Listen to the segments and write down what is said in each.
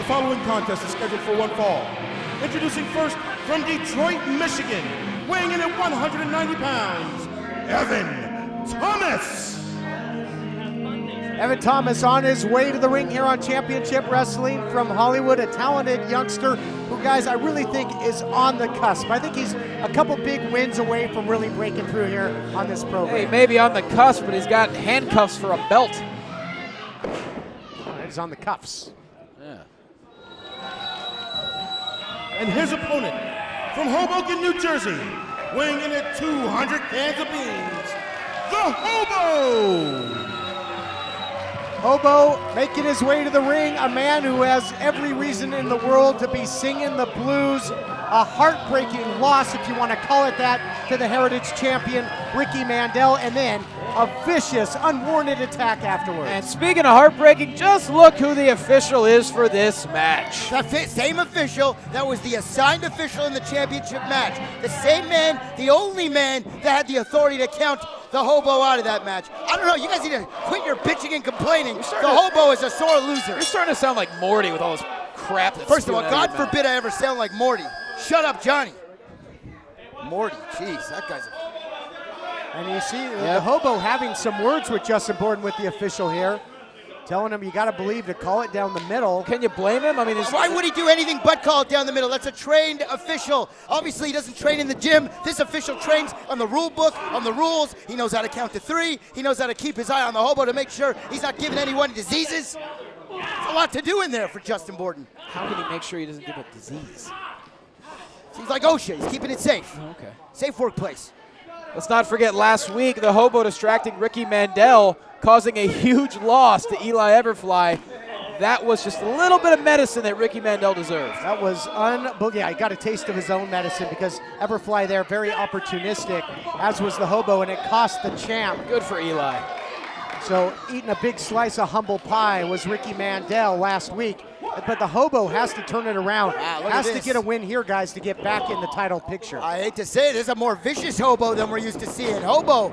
The following contest is scheduled for one fall. Introducing first from Detroit, Michigan, weighing in at 190 pounds, Evan Thomas. Evan Thomas on his way to the ring here on Championship Wrestling from Hollywood, a talented youngster who, guys, I really think is on the cusp. I think he's a couple big wins away from really breaking through here on this program. Hey, maybe on the cusp, but he's got handcuffs for a belt. He's on the cuffs. Yeah. And his opponent from Hoboken, New Jersey, weighing in at 200 cans of beans, the Hobo. Hobo making his way to the ring, a man who has every reason in the world to be singing the blues. A heartbreaking loss, if you want to call it that, to the Heritage Champion, Ricky Mandel, and then a vicious, unwarranted attack afterwards. And speaking of heartbreaking, just look who the official is for this match. The same official that was the assigned official in the championship match. The same man, the only man that had the authority to count the Hobo out of that match. I don't know, you guys need to quit your bitching and complaining. The Hobo is a sore loser. You're starting to sound like Morty with all this crap that's First of all, spewing out of God your forbid I ever sound like Morty. Shut up, Johnny. Morty, jeez, that guy's And you see the Hobo having some words with Justin Borden with the official here, telling him you got to believe to call it down the middle. Can you blame him? I mean, why would he do anything but call it down the middle? That's a trained official. Obviously, he doesn't train in the gym. This official trains on the rule book, on the rules. He knows how to count to 3. He knows how to keep his eye on the Hobo to make sure he's not giving anyone diseases. There's a lot to do in there for Justin Borden. How can he make sure he doesn't give a disease? He's like OSHA. He's keeping it safe. Oh, okay. Safe workplace. Let's not forget last week, the Hobo distracting Ricky Mandel, causing a huge loss to Eli Everfly. That was just a little bit of medicine that Ricky Mandel deserved. That was unbelievable. Yeah, he got a taste of his own medicine because Everfly there, very opportunistic, as was the Hobo, and it cost the champ. Good for Eli. So eating a big slice of humble pie was Ricky Mandel last week. But the Hobo has to turn it around. Wow, has to get a win here, guys, to get back in the title picture. I hate to say it, there's a more vicious Hobo than we're used to seeing. Hobo,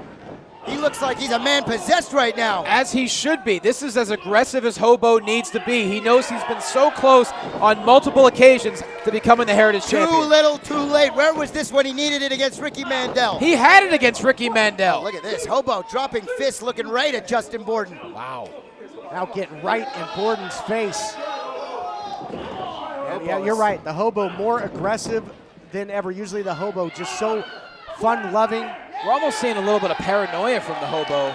he looks like he's a man possessed right now. As he should be. This is as aggressive as Hobo needs to be. He knows he's been so close on multiple occasions to becoming the Heritage Champion. Too little, too late. Where was this when he needed it against Ricky Mandel? He had it against Ricky Mandel. Look at this, Hobo dropping fists, looking right at Justin Borden. Wow. Now getting right in Borden's face. Yeah, you're right. The Hobo more aggressive than ever. Usually the Hobo just so fun-loving. We're almost seeing a little bit of paranoia from the Hobo.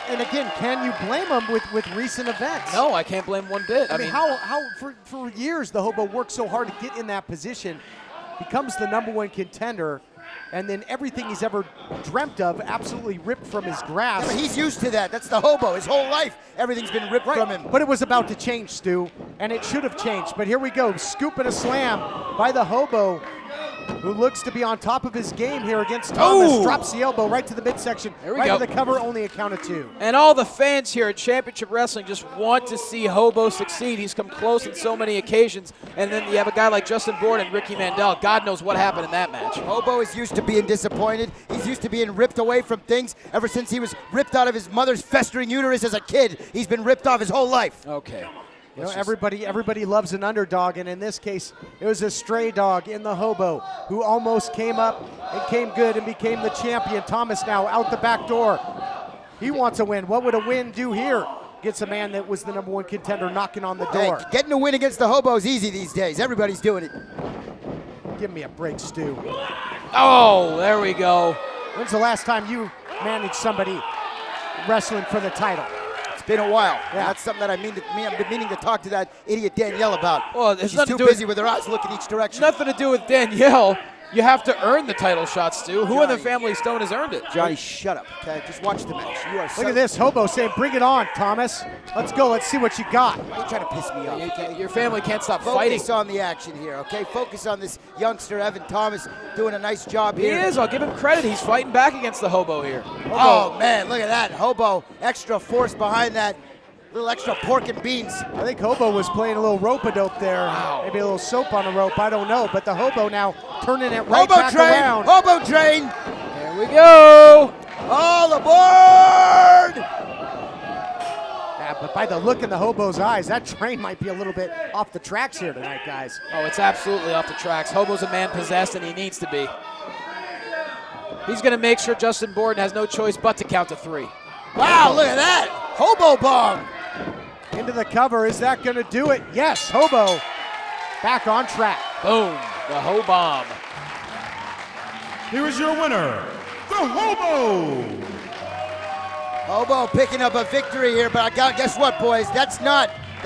And again, can you blame him with recent events? No, I can't blame one bit. I mean, how for years the Hobo worked so hard to get in that position, becomes the #1 contender, and then everything he's ever dreamt of absolutely ripped from his grasp. Yeah, but he's used to that. That's the Hobo. His whole life, everything's been ripped from him. But it was about to change, Stu, and it should have changed. But here we go, scoop and a slam by the Hobo, who looks to be on top of his game here against Thomas. Ooh. Drops the elbow right to the midsection, right to the cover, only a count of 2. And all the fans here at Championship Wrestling just want to see Hobo succeed. He's come close on so many occasions. And then you have a guy like Justin Borden and Ricky Mandel. God knows what happened in that match. Hobo is used to being disappointed. He's used to being ripped away from things ever since he was ripped out of his mother's festering uterus as a kid. He's been ripped off his whole life. Okay. You know, everybody loves an underdog, and in this case, it was a stray dog in the Hobo who almost came up and came good and became the champion. Thomas now out the back door. He wants a win. What would a win do here? Gets a man that was the #1 contender knocking on the door. Hey, getting a win against the Hobo is easy these days. Everybody's doing it. Give me a break, Stu. Oh, there we go. When's the last time you managed somebody wrestling for the title? Been a while. Yeah. That's something that I've been meaning to talk to that idiot Danielle about. Well, it's She's nothing too to do busy with her eyes looking each direction. Nothing to do with Danielle. You have to earn the title shots, Stu. Who in the Johnny. Family Stone has earned it? Johnny, shut up, okay? Just watch the match. You are Look at this, Hobo saying, bring it on, Thomas. Let's go, let's see what you got. Why are you trying to piss me off, okay? Your family can't stop fighting. Focus on the action here, okay? Focus on this youngster, Evan Thomas, doing a nice job He here. is. I'll give him credit. He's fighting back against the Hobo here. Oh, man, look at that. Hobo, extra force behind that. Little extra pork and beans. I think Hobo was playing a little rope-a-dope there. Wow. Maybe a little soap on the rope, I don't know. But the Hobo now turning it right Hobo back train, around. Hobo train. There we go. All aboard! Yeah, but by the look in the Hobo's eyes, that train might be a little bit off the tracks here tonight, guys. Oh, it's absolutely off the tracks. Hobo's a man possessed, and he needs to be. He's going to make sure Justin Borden has no choice but to count to 3. Wow, look at that. Hobo bomb. Into the cover. Is that going to do it? Yes, Hobo back on track. Boom, the Ho-Bomb. Here is your winner, the Hobo. Hobo picking up a victory here, but guess what, boys? That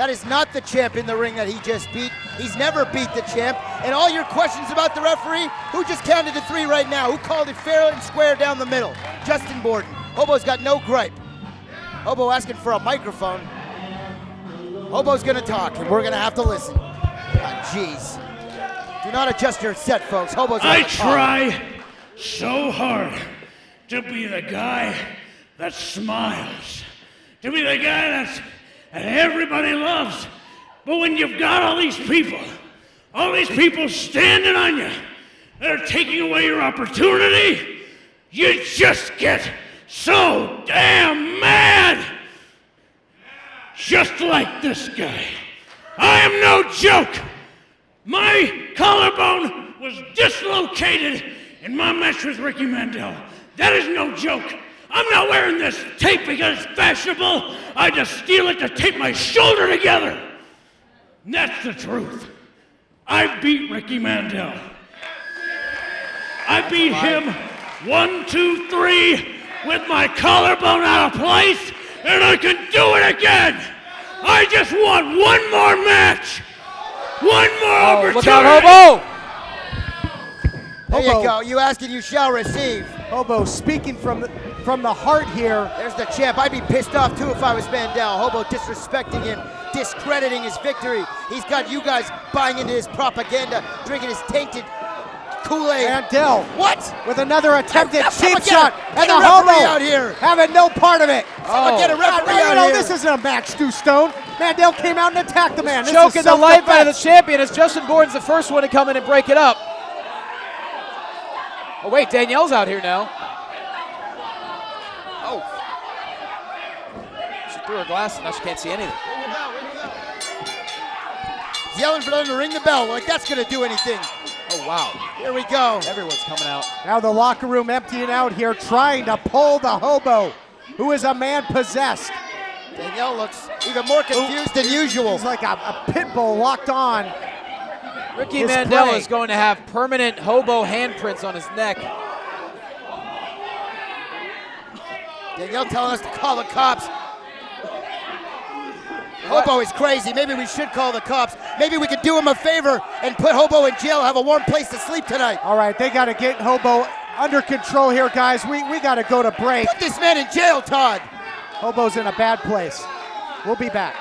is not the champ in the ring that he just beat. He's never beat the champ. And all your questions about the referee, who just counted to 3 right now? Who called it fair and square down the middle? Justin Borden. Hobo's got no gripe. Hobo asking for a microphone. Hobo's gonna talk, and we're gonna have to listen. Jeez. Do not adjust your set, folks. Hobo's gonna I talk. try so hard to be the guy that smiles, to be the guy that everybody loves. But when you've got all these people standing on you, that are taking away your opportunity, you just get so damn mad. Just like this guy. I am no joke. My collarbone was dislocated in my match with Ricky Mandel. That is no joke. I'm not wearing this tape because it's fashionable. I just steal it to tape my shoulder together. And that's the truth. I beat Ricky Mandel. I beat him 1, 2, 3 with my collarbone out of place, and I can do it again. I just want one more match. One more opportunity. Look out, Hobo! There you Hobo. go. You ask and you shall receive. Hobo speaking from the heart here. There's the champ. I'd be pissed off too if I was Mandel. Hobo disrespecting him, discrediting his victory. He's got you guys buying into his propaganda, drinking his tainted Kool-Aid. Mandel. What? With another attempted Someone cheap get shot. a- And get the a referee Hobo out here. having no part of it. Someone get a referee No, out no, here. this isn't a match, Stu Stone. Mandel came out and attacked the man. This Choking is the life out of the self-defense. champion as Justin Borden's the first one to come in and break it up. Oh wait, Danielle's out here now. Oh. She threw her glasses, now she can't see anything. He's yelling for them to ring the bell. Like that's going to do anything. Oh wow, Here we go. everyone's coming out. Now the locker room emptying out here, trying to pull the Hobo, who is a man possessed. Danielle looks even more confused than usual. He's like a pit bull locked on. Ricky His Mandel prey. is going to have permanent Hobo handprints on his neck. Danielle telling us to call the cops. Hobo is crazy. Maybe we should call the cops. Maybe we could do him a favor and put Hobo in jail, have a warm place to sleep tonight. All right, they got to get Hobo under control here, guys. We got to go to break. Put this man in jail, Todd. Hobo's in a bad place. We'll be back.